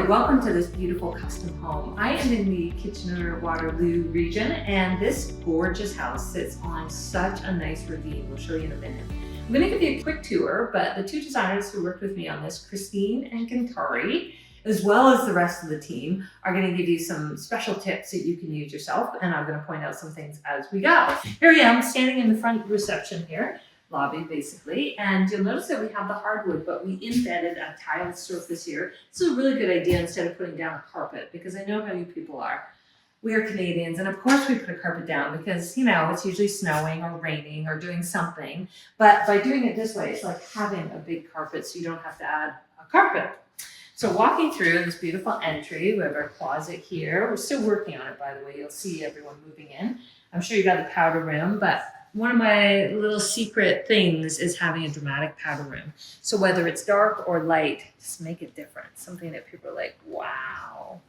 welcome to this beautiful custom home. I am in the Kitchener-Waterloo region, and this gorgeous house sits on such a nice ravine. We'll show you in a minute. I'm going to give you a quick tour, but the two designers who worked with me on this, Christine and Gintare, as well as the rest of the team, are going to give you some special tips that you can use yourself, and I'm going to point out some things as we go. Here I am, standing in the front reception here. Lobby basically, and you'll notice that we have the hardwood, but we embedded a tiled surface here. This is a really good idea instead of putting down a carpet, because I know how you people are. We are Canadians, and of course we put a carpet down because, you know, it's usually snowing or raining or doing something. But by doing it this way, it's like having a big carpet, so you don't have to add a carpet. So walking through this beautiful entry, we have our closet here. We're still working on it, by the way. You'll see everyone moving in. I'm sure you got the powder room, but one of my little secret things is having a dramatic powder room. So whether it's dark or light, just make it different. Something that people are like, wow.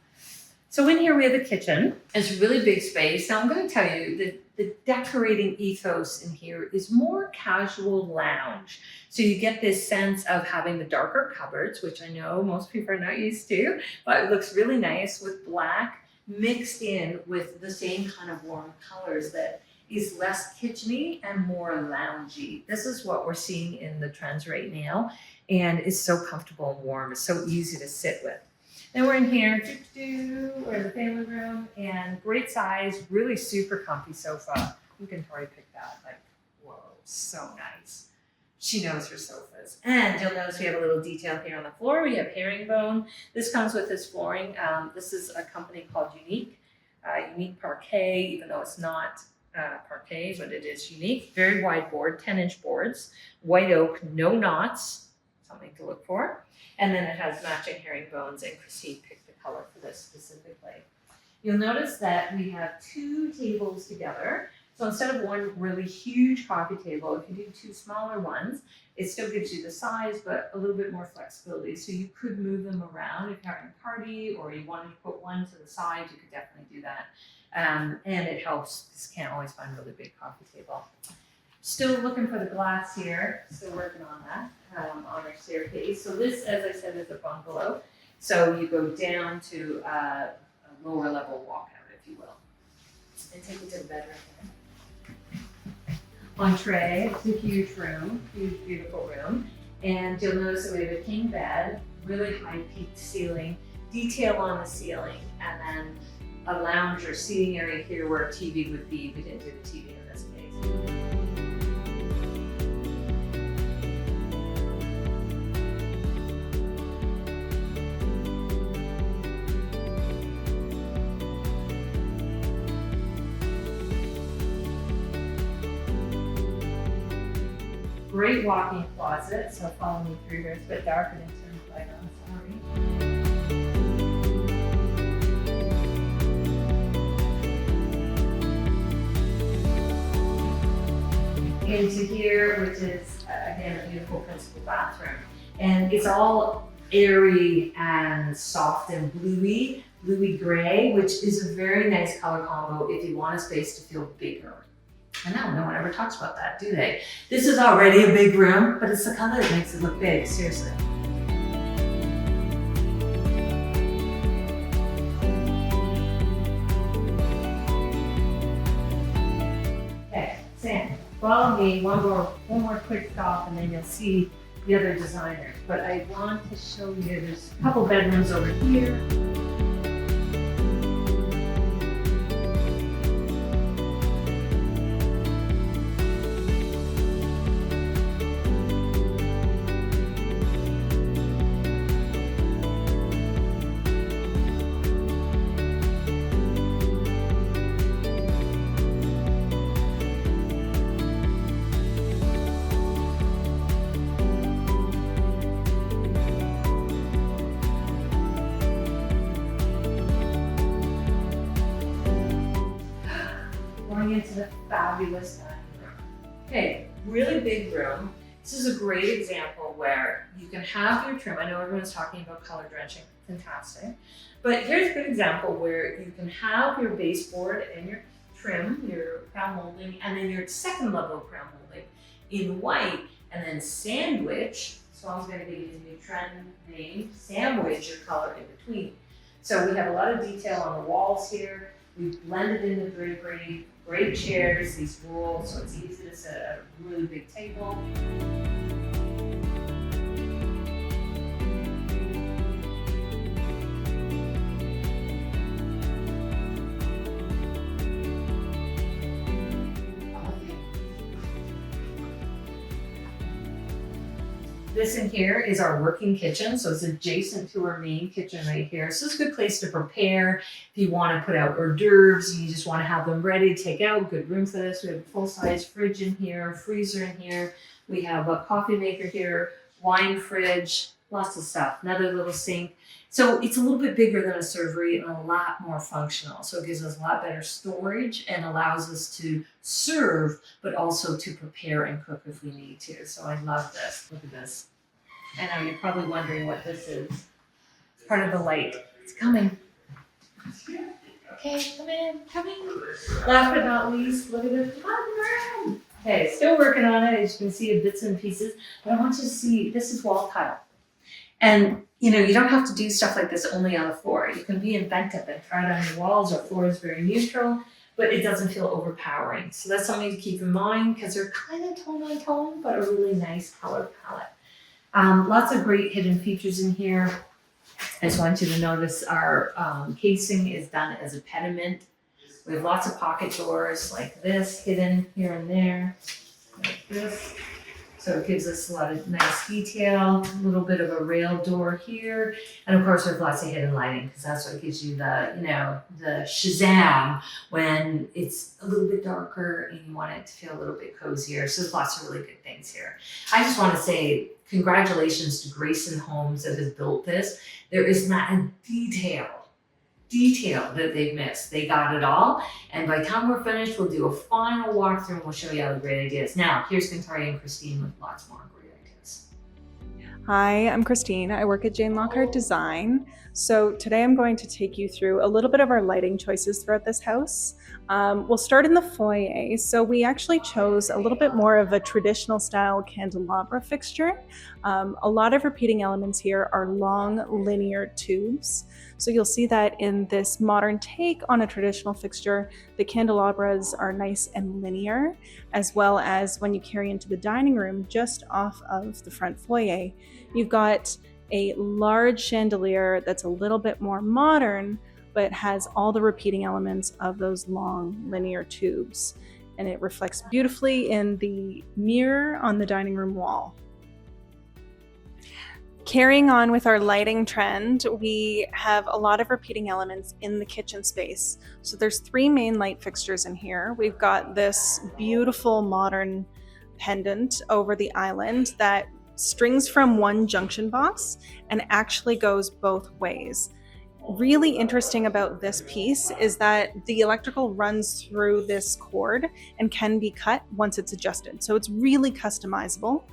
So in here we have the kitchen. It's a really big space. Now I'm going to tell you that the decorating ethos in here is more casual lounge. So you get this sense of having the darker cupboards, which I know most people are not used to, but it looks really nice with black mixed in with the same kind of warm colors that is less kitcheny and more loungy. This is what we're seeing in the trends right now, and it's so comfortable and warm. It's so easy to sit with. Then we're in here, we're in the family room, and great size, really super comfy sofa. You can totally pick that, like, whoa, so nice. She knows her sofas. And you'll notice we have a little detail here on the floor. We have herringbone. This comes with this flooring. This is a company called Unique Parquet, even though it's not parquet, but it is unique. Very wide board, 10-inch boards, white oak, no knots, something to look for. And then it has matching herringbones, and Christine picked the color for this specifically. You'll notice that we have two tables together. So instead of one really huge coffee table, if you do two smaller ones, it still gives you the size, but a little bit more flexibility. So you could move them around if you're having a party, or you wanted to put one to the side, you could definitely do that. And it helps, because you can't always find a really big coffee table. Still looking for the glass here, still working on that, on our staircase. So this, as I said, is a bungalow. So you go down to a lower level walkout, if you will. And take you to the bedroom here. Entree, it's a huge room, huge, beautiful room. And you'll notice that we have a king bed, really high peaked ceiling, detail on the ceiling, and then a lounge or seating area here where a TV would be. We didn't do the TV in this case. Great walk-in closet, so follow me through here. It's a bit darker than turn the light on, sorry. Into here, which is again a beautiful principal bathroom, and it's all airy and soft and bluey gray, which is a very nice color combo if you want a space to feel bigger. I know, no one ever talks about that, do they? This is already a big room, but it's the color that makes it look big, seriously. Okay, Sam. Follow me, one more quick stop, and then you'll see the other designers. But I want to show you, there's a couple bedrooms over here. Into the fabulous dining room. Okay, really big room. This is a great example where you can have your trim. I know everyone's talking about color drenching, fantastic. But here's a good example where you can have your baseboard and your trim, your crown molding, and then your second level of crown molding in white, and then sandwich. So I'm going to give you the new trend name, sandwich your color in between. So we have a lot of detail on the walls here. We've blended in the drapery, great chairs, these rolls, so it's easy to set at a really big table. This in here is our working kitchen, so it's adjacent to our main kitchen right here. So it's a good place to prepare. If you want to put out hors d'oeuvres, you just want to have them ready to take out, good room for this. We have a full-size fridge in here, freezer in here. We have a coffee maker here, wine fridge, lots of stuff. Another little sink. So it's a little bit bigger than a servery and a lot more functional. So it gives us a lot better storage and allows us to serve, but also to prepare and cook if we need to. So I love this. Look at this. I know you're probably wondering what this is. It's part of the light. It's coming. Okay, come in, come in. Last but not least, look at this. Come on, around. Okay, still working on it. As you can see, bits and pieces. But I want you to see, this is wall tile. And you don't have to do stuff like this only on the floor. You can be inventive and try it on your walls. Our floor is very neutral, but it doesn't feel overpowering. So that's something to keep in mind because they're kind of tone on tone, but a really nice color palette. Lots of great hidden features in here. I just want you to notice our casing is done as a pediment. We have lots of pocket doors like this hidden here and there, like this. So it gives us a lot of nice detail, a little bit of a rail door here. And of course, there's lots of hidden lighting because that's what gives you the, the shazam when it's a little bit darker and you want it to feel a little bit cozier. So there's lots of really good things here. I just want to say congratulations to Grason Homes that has built this. There is not a detail that they've missed. They got it all. And by the time we're finished, we'll do a final walkthrough and we'll show you all the great ideas. Now, here's Gintare and Christine with lots more great ideas. Hi, I'm Christine. I work at Lockhart Design. So today I'm going to take you through a little bit of our lighting choices throughout this house. We'll start in the foyer. So we actually chose a little bit more of a traditional style candelabra fixture. A lot of repeating elements here are long linear tubes. So you'll see that in this modern take on a traditional fixture, the candelabras are nice and linear, as well as when you carry into the dining room just off of the front foyer, you've got a large chandelier that's a little bit more modern, but has all the repeating elements of those long linear tubes. And it reflects beautifully in the mirror on the dining room wall. Carrying on with our lighting trend, we have a lot of repeating elements in the kitchen space. So there's 3 main light fixtures in here. We've got this beautiful modern pendant over the island that strings from one junction box and actually goes both ways. Really interesting about this piece is that the electrical runs through this cord and can be cut once it's adjusted. So it's really customizable.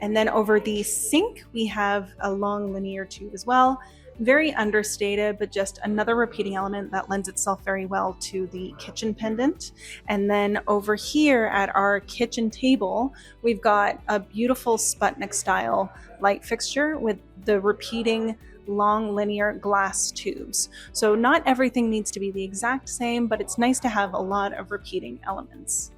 And then over the sink, we have a long linear tube as well. Very understated, but just another repeating element that lends itself very well to the kitchen pendant. And then over here at our kitchen table, we've got a beautiful Sputnik style light fixture with the repeating long linear glass tubes. So not everything needs to be the exact same, but it's nice to have a lot of repeating elements.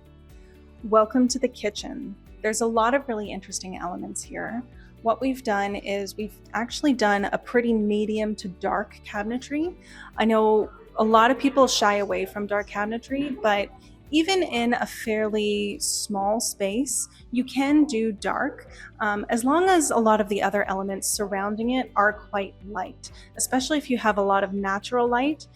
Welcome to the kitchen. There's a lot of really interesting elements here. What we've done is we've actually done a pretty medium to dark cabinetry. I know a lot of people shy away from dark cabinetry, but even in a fairly small space, you can do dark, as long as a lot of the other elements surrounding it are quite light. Especially if you have a lot of natural light,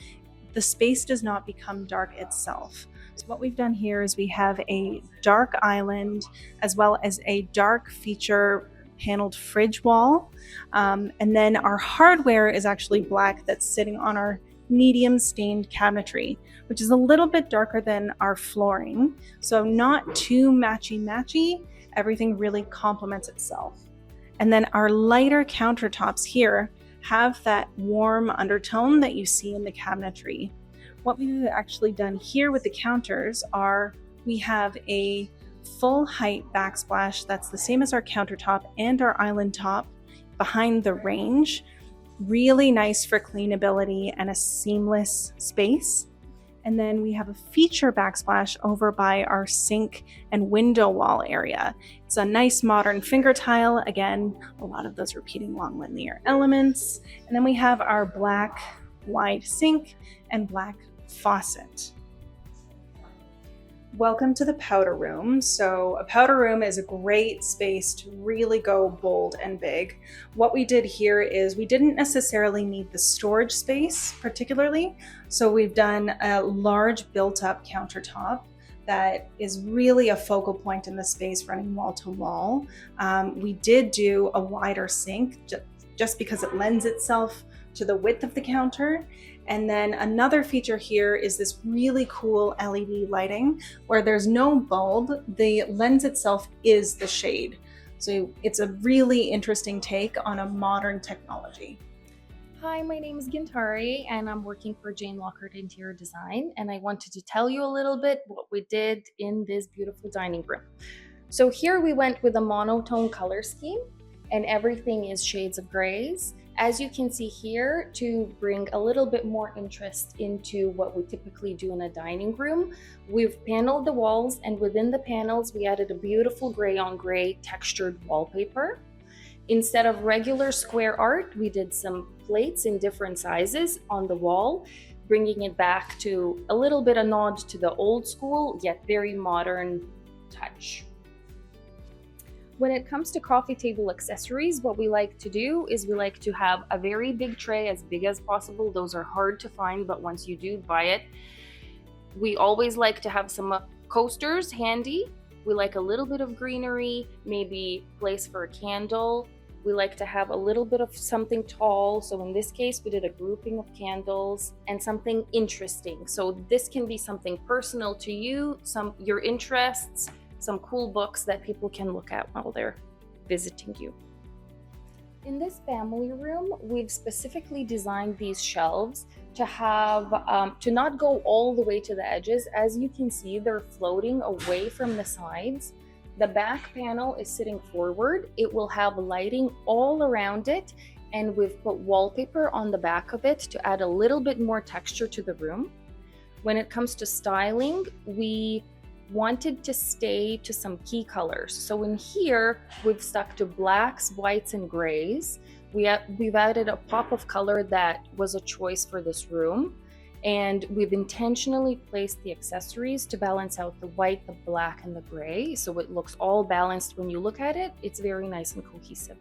the space does not become dark itself. So what we've done here is we have a dark island as well as a dark feature paneled fridge wall. And then our hardware is actually black that's sitting on our medium stained cabinetry, which is a little bit darker than our flooring. So not too matchy-matchy, everything really complements itself. And then our lighter countertops here have that warm undertone that you see in the cabinetry. What we've actually done here with the counters are we have a full height backsplash that's the same as our countertop and our island top behind the range. Really nice for cleanability and a seamless space. And then we have a feature backsplash over by our sink and window wall area. It's a nice modern finger tile. Again, a lot of those repeating long linear elements. And then we have our black wide sink and black faucet. Welcome to the powder room. So a powder room is a great space to really go bold and big. What we did here is we didn't necessarily need the storage space particularly. So we've done a large built-up countertop that is really a focal point in the space running wall to wall. We did do a wider sink just because it lends itself to the width of the counter. And then another feature here is this really cool LED lighting where there's no bulb. The lens itself is the shade. So it's a really interesting take on a modern technology. Hi, my name is Gintare and I'm working for Lockhart Design, and I wanted to tell you a little bit what we did in this beautiful dining room. So here we went with a monotone color scheme and everything is shades of grays. As you can see here, to bring a little bit more interest into what we typically do in a dining room, we've paneled the walls, and within the panels we added a beautiful gray on gray textured wallpaper. Instead of regular square art, we did some plates in different sizes on the wall, bringing it back to a little bit a nod to the old school yet very modern touch. When it comes to coffee table accessories, what we like to do is we like to have a very big tray, as big as possible. Those are hard to find, but once you do buy it, we always like to have some coasters handy. We like a little bit of greenery, maybe place for a candle. We like to have a little bit of something tall. So in this case, we did a grouping of candles and something interesting. So this can be something personal to you, your interests, some cool books that people can look at while they're visiting you. In this family room, we've specifically designed these shelves to have to not go all the way to the edges. As you can see, they're floating away from the sides. The back panel is sitting forward. It will have lighting all around it, and we've put wallpaper on the back of it to add a little bit more texture to the room. When it comes to styling, we wanted to stay to some key colors. So in here, we've stuck to blacks, whites, and grays. We've added a pop of color that was a choice for this room. And we've intentionally placed the accessories to balance out the white, the black, and the gray. So it looks all balanced when you look at it. It's very nice and cohesive.